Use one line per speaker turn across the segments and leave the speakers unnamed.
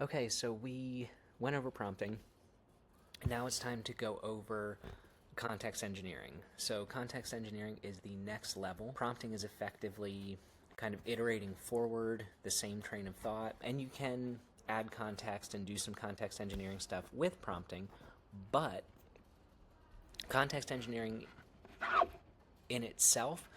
Okay, so we went over prompting. Now it's time to go over context engineering. So, context engineering is the next level. Prompting is effectively kind of iterating forward the same train of thought, and you can add context and do some context engineering stuff with prompting, but context engineering in itself,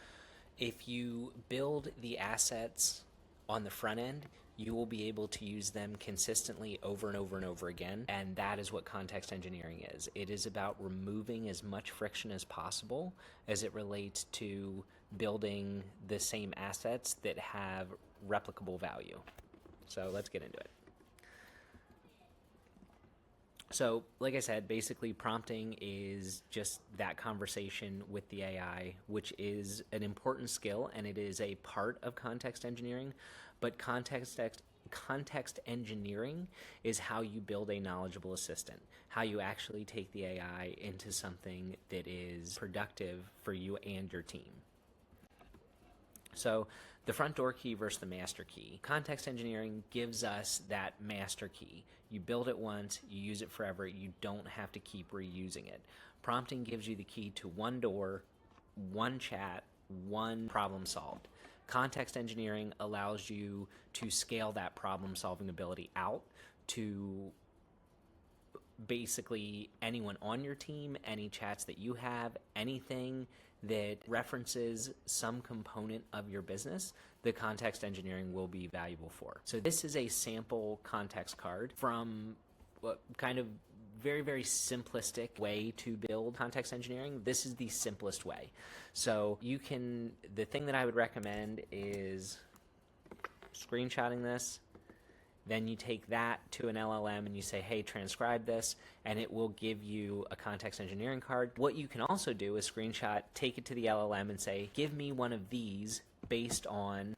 if you build the assets on the front end, you will be able to use them consistently over and over and over again. And that is what context engineering is. It is about removing as much friction as possible as it relates to building the same assets that have replicable value. So let's get into it. So, like I said, basically prompting is just that conversation with the AI, which is an important skill and it is a part of context engineering. But context engineering is how you build a knowledgeable assistant, how you actually take the AI into something that is productive for you and your team. So, the front door key versus the master key. Context engineering gives us that master key. You build it once, you use it forever, you don't have to keep reusing it. Prompting gives you the key to one door, one chat, one problem solved. Context engineering allows you to scale that problem solving ability out to basically anyone on your team, any chats that you have, anything that references some component of your business, the context engineering will be valuable for. So this is a sample context card from what kind of very, very simplistic way to build context engineering. This is the simplest way. So the thing that I would recommend is screenshotting this. Then you take that to an LLM and you say, hey, transcribe this, and it will give you a context engineering card. What you can also do is screenshot, take it to the LLM and say, give me one of these based on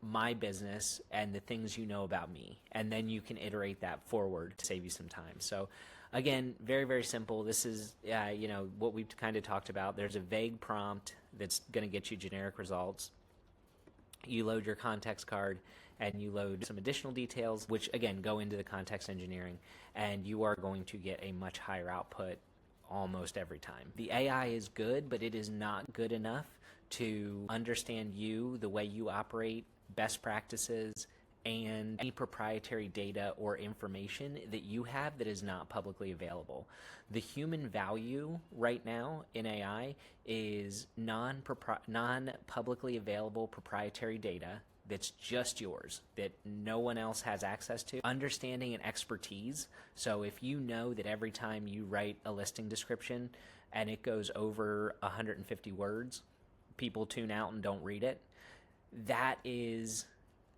my business and the things you know about me. And then you can iterate that forward to save you some time. So again, very, very simple. This is, what we've kind of talked about. There's a vague prompt that's going to get you generic results. You load your context card and you load some additional details, which again go into the context engineering, and you are going to get a much higher output almost every time. The AI is good, but it is not good enough to understand you, the way you operate, best practices, and any proprietary data or information that you have that is not publicly available. The human value right now in AI is non-publicly available proprietary data that's just yours, that no one else has access to. Understanding and expertise. So if you know that every time you write a listing description and it goes over 150 words, people tune out and don't read it, that is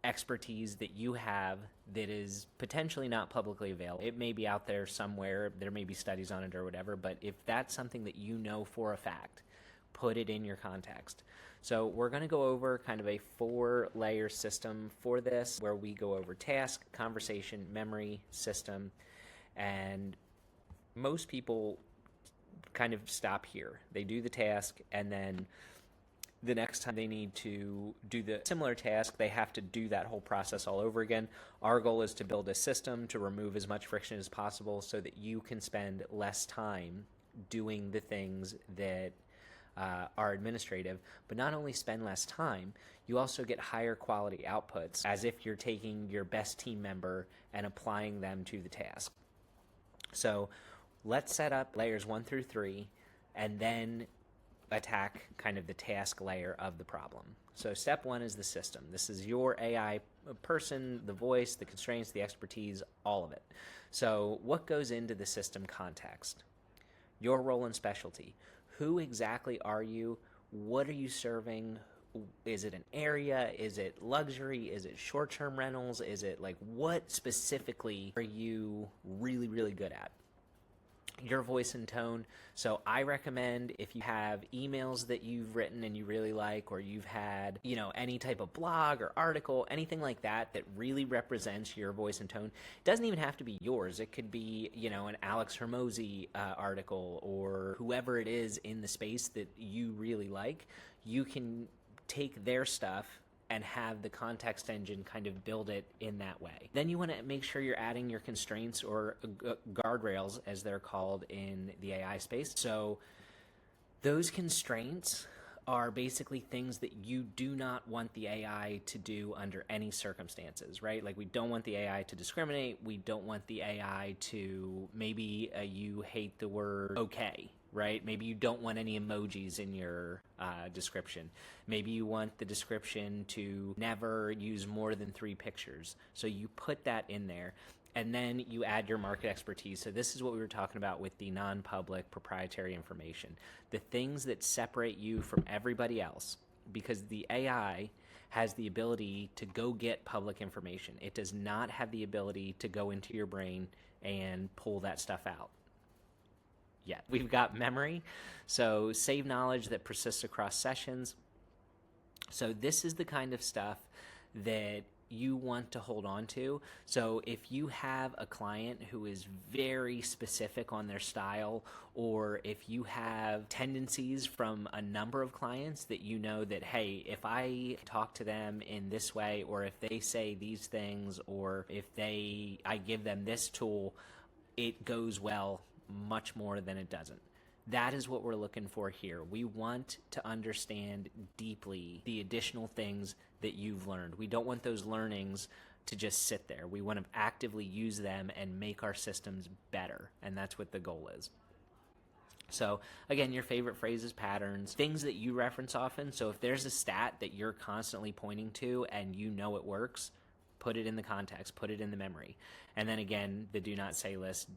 expertise that you have that is potentially not publicly available. It may be out there somewhere, there may be studies on it or whatever, but if that's something that you know for a fact, put it in your context. So we're going to go over kind of a 4-layer system for this, where we go over task, conversation, memory, system, and most people kind of stop here. They do the task, and then the next time they need to do the similar task, they have to do that whole process all over again. Our goal is to build a system to remove as much friction as possible so that you can spend less time doing the things that are administrative, but not only spend less time, you also get higher quality outputs as if you're taking your best team member and applying them to the task. So let's set up layers 1 through 3 and then attack kind of the task layer of the problem. So step 1 is the system. This is your AI person, the voice, the constraints, the expertise, all of it. So what goes into the system context? Your role and specialty. Who exactly are you? What are you serving? Is it an area? Is it luxury? Is it short-term rentals? Is it like, what specifically are you really, really good at? Your voice and tone. So I recommend, if you have emails that you've written and you really like, or you've had, any type of blog or article, anything like that that really represents your voice and tone. It doesn't even have to be yours. It could be, an Alex Hermosi article, or whoever it is in the space that you really like. You can take their stuff and have the context engine kind of build it in that way. Then you want to make sure you're adding your constraints, or guardrails as they're called in the AI space. So those constraints are basically things that you do not want the AI to do under any circumstances, right? Like, we don't want the AI to discriminate. We don't want the AI to, maybe you hate the word okay, right? Maybe you don't want any emojis in your description. Maybe you want the description to never use more than 3 pictures. So you put that in there. And then you add your market expertise. So this is what we were talking about with the non-public proprietary information. The things that separate you from everybody else, because the AI has the ability to go get public information. It does not have the ability to go into your brain and pull that stuff out yet. We've got memory, so save knowledge that persists across sessions. So this is the kind of stuff that you want to hold on to. So if you have a client who is very specific on their style, or if you have tendencies from a number of clients that you know that, hey, if I talk to them in this way, or if they say these things, or if I give them this tool, it goes well much more than it doesn't. That is what we're looking for here. We want to understand deeply the additional things that you've learned. We don't want those learnings to just sit there. We want to actively use them and make our systems better, and that's what the goal is. So again, your favorite phrases, patterns, things that you reference often. So if there's a stat that you're constantly pointing to and you know it works, put it in the context, put it in the memory. And then again, the do not say list,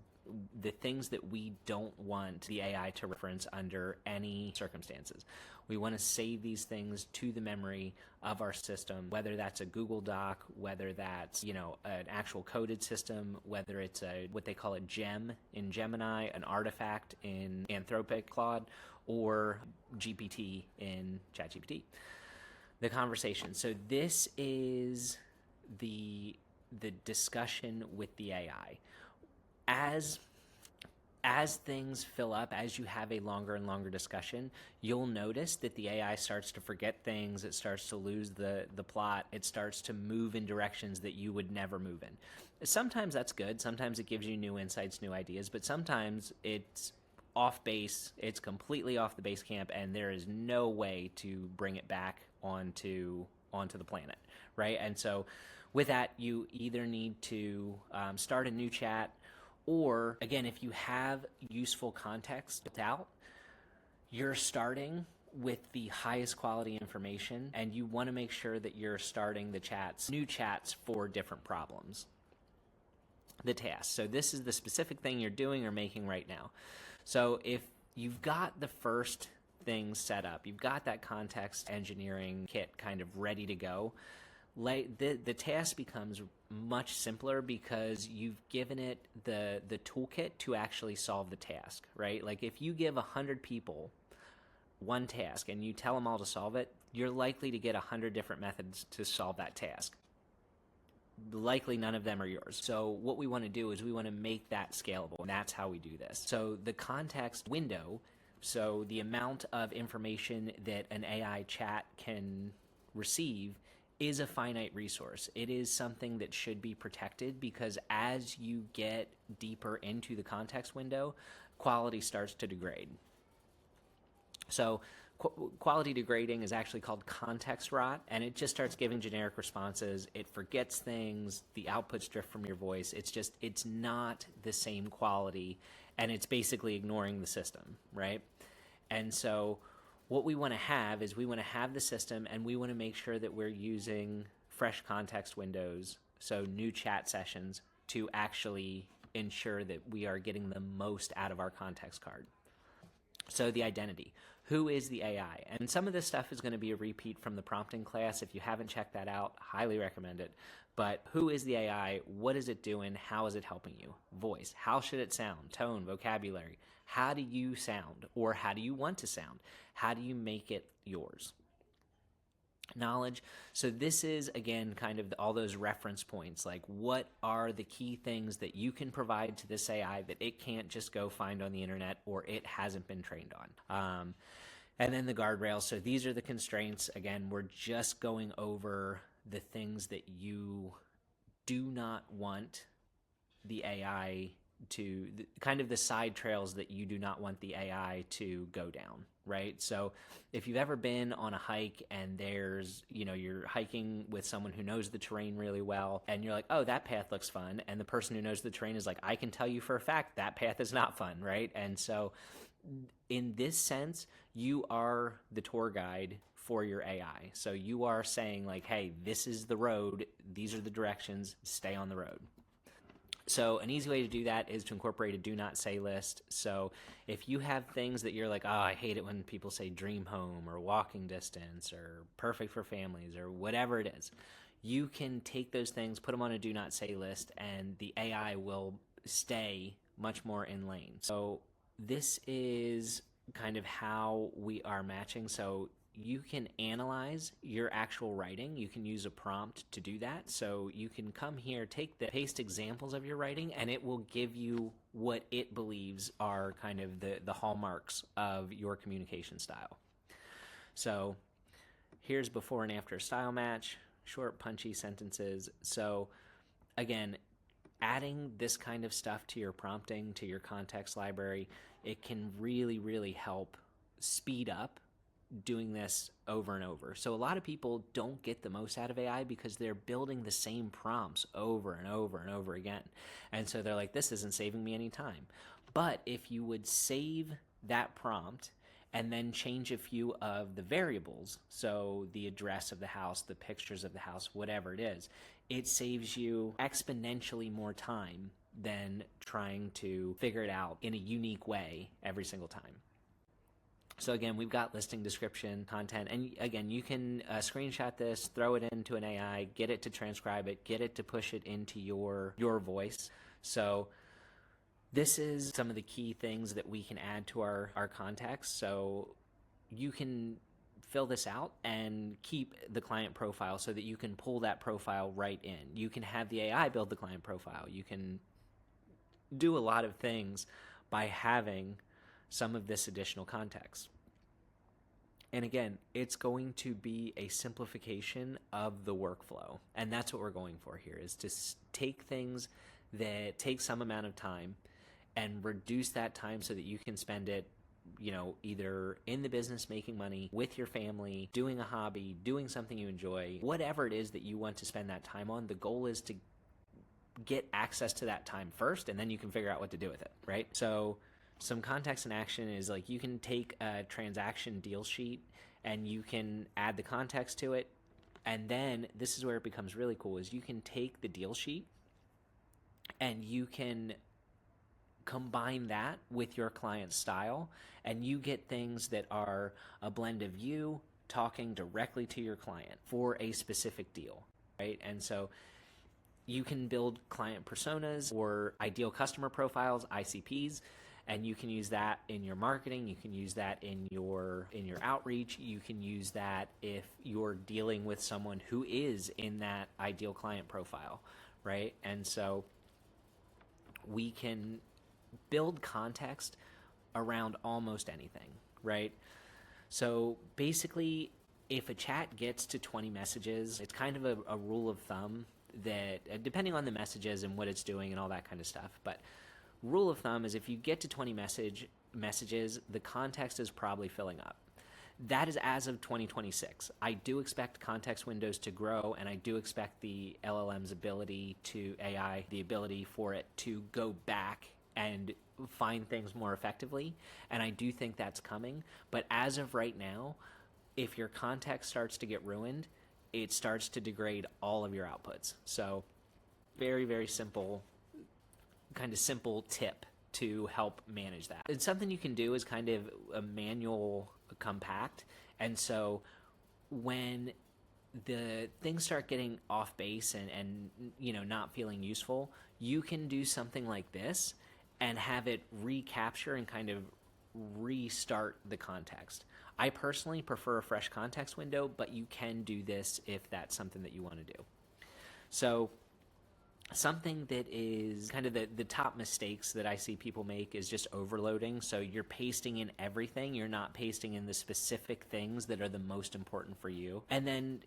the things that we don't want the AI to reference under any circumstances. We want to save these things to the memory of our system, whether that's a Google Doc, whether that's, an actual coded system, whether it's what they call a gem in Gemini, an artifact in Anthropic Claude, or GPT in ChatGPT. The conversation. So this is the discussion with the AI. As things fill up, as you have a longer and longer discussion, you'll notice that the AI starts to forget things. It starts to lose the plot. It starts to move in directions that you would never move in. Sometimes that's good. Sometimes it gives you new insights, new ideas, but sometimes it's off base. It's completely off the base camp, and there is no way to bring it back onto the planet, right? And so with that, you either need to start a new chat, or again, if you have useful context out, you're starting with the highest quality information, and you want to make sure that you're starting the chats, new chats for different problems. The task. So this is the specific thing you're doing or making right now. So if you've got the first thing set up, you've got that context engineering kit kind of ready to go, the task becomes much simpler because you've given it the toolkit to actually solve the task, right? Like, if you give 100 people one task and you tell them all to solve it, you're likely to get 100 different methods to solve that task. Likely none of them are yours. So what we want to do is we want to make that scalable, and that's how we do this. So the context window, so the amount of information that an AI chat can receive, is a finite resource. It is something that should be protected, because as you get deeper into the context window, quality starts to degrade. So quality degrading is actually called context rot, and it just starts giving generic responses. It forgets things. The outputs drift from your voice. It's not the same quality, and it's basically ignoring the system, right? And so what we want to have is we want to have the system, and we want to make sure that we're using fresh context windows, so new chat sessions, to actually ensure that we are getting the most out of our context card. So the identity. Who is the AI? And some of this stuff is going to be a repeat from the prompting class. If you haven't checked that out, highly recommend it. But who is the AI? What is it doing? How is it helping you? Voice. How should it sound? Tone, vocabulary. How do you sound? Or how do you want to sound? How do you make it yours? Knowledge. So this is, again, kind of all those reference points. Like, what are the key things that you can provide to this AI that it can't just go find on the internet, or it hasn't been trained on? And then the guardrails. So these are the constraints. Again, we're just going over the things that you do not want the AI to, kind of the side trails that you do not want the AI to go down, right? So if you've ever been on a hike and there's, you're hiking with someone who knows the terrain really well, and you're like, oh, that path looks fun. And the person who knows the terrain is like, I can tell you for a fact that path is not fun, right? And so in this sense, you are the tour guide for your AI. So you are saying like, hey, this is the road, these are the directions, stay on the road. So an easy way to do that is to incorporate a do not say list. So if you have things that you're like, oh, I hate it when people say dream home or walking distance or perfect for families or whatever it is, you can take those things, put them on a do not say list, and the AI will stay much more in lane. So this is kind of how we are matching. So you can analyze your actual writing. You can use a prompt to do that. So you can come here, paste examples of your writing, and it will give you what it believes are kind of the hallmarks of your communication style. So here's before and after style match, short, punchy sentences. So again, adding this kind of stuff to your prompting, to your context library, it can really, really help speed up doing this over and over. So a lot of people don't get the most out of AI because they're building the same prompts over and over and over again. And so they're like, this isn't saving me any time. But if you would save that prompt and then change a few of the variables, so the address of the house, the pictures of the house, whatever it is, it saves you exponentially more time than trying to figure it out in a unique way every single time. So again, we've got listing description, content, and again, you can screenshot this, throw it into an AI, get it to transcribe it, get it to push it into your voice. So this is some of the key things that we can add to our context. So you can fill this out and keep the client profile so that you can pull that profile right in. You can have the AI build the client profile. You can do a lot of things by having some of this additional context. And again, it's going to be a simplification of the workflow. And that's what we're going for here, is to take things that take some amount of time and reduce that time so that you can spend it, either in the business making money, with your family, doing a hobby, doing something you enjoy, whatever it is that you want to spend that time on. The goal is to get access to that time first, and then you can figure out what to do with it, right? So some context in action is like you can take a transaction deal sheet and you can add the context to it. And then this is where it becomes really cool, is you can take the deal sheet and you can combine that with your client's style, and you get things that are a blend of you talking directly to your client for a specific deal, right? And so you can build client personas or ideal customer profiles, ICPs, and you can use that in your marketing. You can use that in your outreach. You can use that if you're dealing with someone who is in that ideal client profile, right? And so we can build context around almost anything, right? So basically, if a chat gets to 20 messages, it's kind of a rule of thumb that, depending on the messages and what it's doing and all that kind of stuff, but rule of thumb is if you get to 20 messages, the context is probably filling up. That is as of 2026. I do expect context windows to grow, and I do expect the LLM's ability to AI, the ability for it to go back and find things more effectively. And I do think that's coming. But as of right now, if your context starts to get ruined, it starts to degrade all of your outputs. So very, very simple tip to help manage that. And something you can do is kind of a manual compact. And so when the things start getting off base and not feeling useful, you can do something like this and have it recapture and kind of restart the context. I personally prefer a fresh context window, but you can do this if that's something that you want to do. So Something that is kind of the top mistakes that I see people make is just overloading. So you're pasting in everything. You're not pasting in the specific things that are the most important for you. And then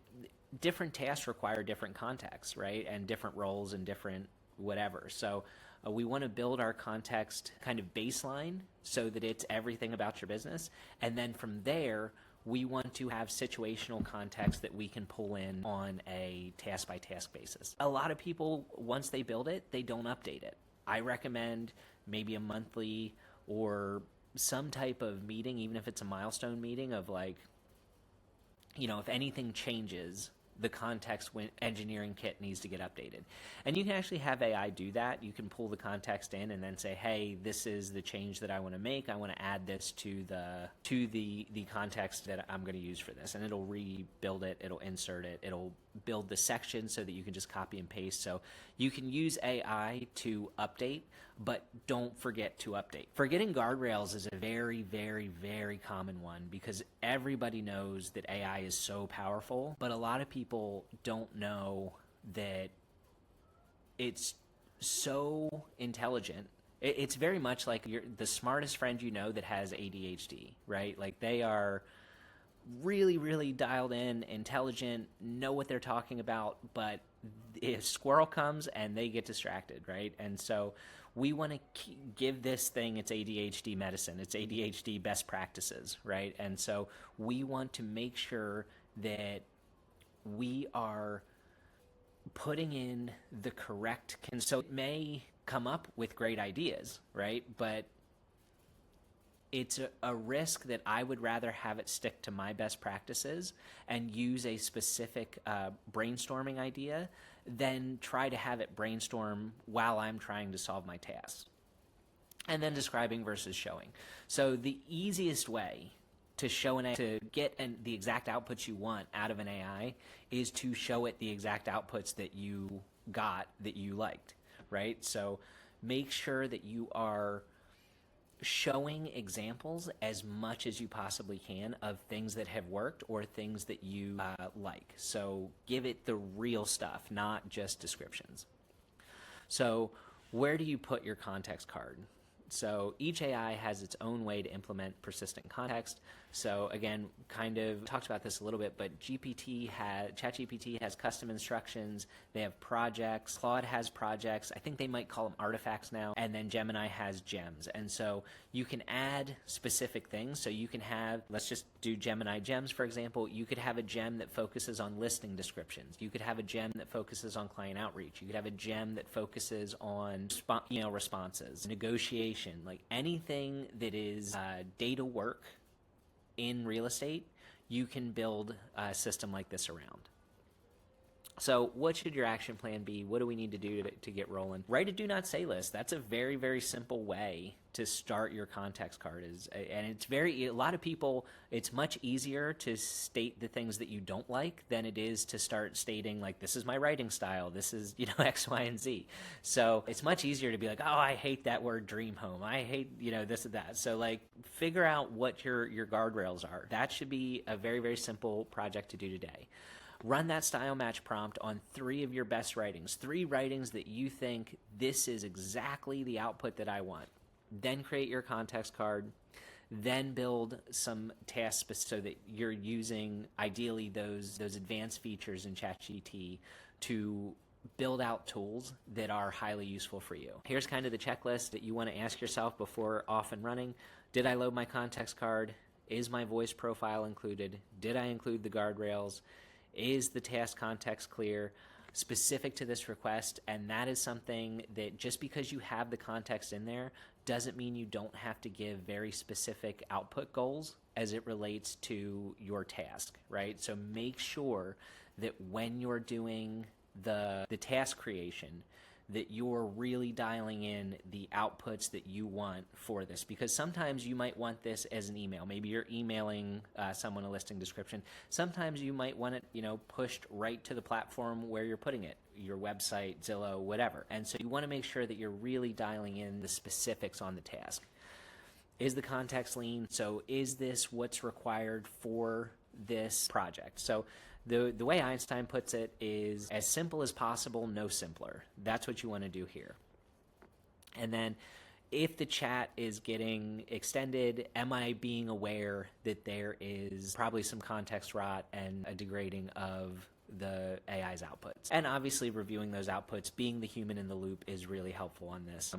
different tasks require different contexts, right? And different roles and different whatever. So we want to build our context kind of baseline so that it's everything about your business. And then from there, we want to have situational context that we can pull in on a task by task basis. A lot of people, once they build it, they don't update it. I recommend maybe a monthly or some type of meeting, even if it's a milestone meeting of like, if anything changes, the context engineering kit needs to get updated. And you can actually have AI do that. You can pull the context in and then say, hey, this is the change that I want to make. I want to add this to the context that I'm going to use for this. And it'll rebuild it, it'll insert it, it'll build the section so that you can just copy and paste. So you can use AI to update, but don't forget to update. Forgetting guardrails is a very, very, very common one because everybody knows that AI is so powerful, but a lot of people don't know that it's so intelligent. It's very much like the smartest friend you know that has ADHD, right? Like they are really, really dialed in, intelligent, know what they're talking about, but a squirrel comes and they get distracted, right? And so we want to give this thing its ADHD medicine, its ADHD best practices, right? And so we want to make sure that we are putting in the correct so it may come up with great ideas, right? But it's a risk that I would rather have it stick to my best practices and use a specific brainstorming idea than try to have it brainstorm while I'm trying to solve my tasks. And then describing versus showing. So the easiest way to show to get the exact outputs you want out of an AI is to show it the exact outputs that you got that you liked, right? So make sure that you are showing examples as much as you possibly can of things that have worked or things that you like. So give it the real stuff, not just descriptions. So where do you put your context card? So each AI has its own way to implement persistent context. So again, kind of talked about this a little bit, but ChatGPT has custom instructions. They have projects. Claude has projects. I think they might call them artifacts now. And then Gemini has gems. And so you can add specific things. So you can have, let's just do Gemini gems, for example. You could have a gem that focuses on listing descriptions. You could have a gem that focuses on client outreach. You could have a gem that focuses on responses, negotiation, like anything that is data work in real estate, you can build a system like this around. So what should your action plan be? What do we need to do to get rolling? Write a do not say list. That's a very, very simple way to start your context card. And it's a lot of people, it's much easier to state the things that you don't like than it is to start stating like, this is my writing style. This is, X, Y, and Z. So it's much easier to be like, oh, I hate that word dream home. I hate, this and that. So like figure out what your guardrails are. That should be a very, very simple project to do today. Run that style match prompt on 3 of your best writings, 3 writings that you think this is exactly the output that I want. Then create your context card, then build some tasks so that you're using ideally those advanced features in ChatGPT to build out tools that are highly useful for you. Here's kind of the checklist that you want to ask yourself before off and running. Did I load my context card? Is my voice profile included? Did I include the guardrails? Is the task context clear, specific to this request? And that is something that just because you have the context in there doesn't mean you don't have to give very specific output goals as it relates to your task, right? So make sure that when you're doing the task creation, that you're really dialing in the outputs that you want for this. Because sometimes you might want this as an email. Maybe you're emailing someone a listing description. Sometimes you might want it, pushed right to the platform where you're putting it, your website, Zillow, whatever. And so you want to make sure that you're really dialing in the specifics on the task. Is the context lean? So is this what's required for this project? So The way Einstein puts it is as simple as possible, no simpler. That's what you want to do here. And then if the chat is getting extended, am I being aware that there is probably some context rot and a degrading of the AI's outputs? And obviously reviewing those outputs, being the human in the loop is really helpful on this.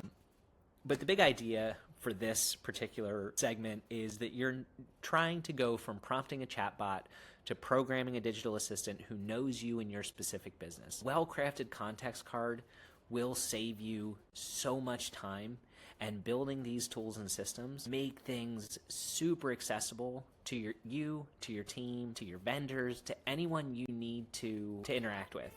But the big idea for this particular segment is that you're trying to go from prompting a chatbot to programming a digital assistant who knows you and your specific business. Well-crafted context card will save you so much time, and building these tools and systems make things super accessible to you, to your team, to your vendors, to anyone you need to interact with.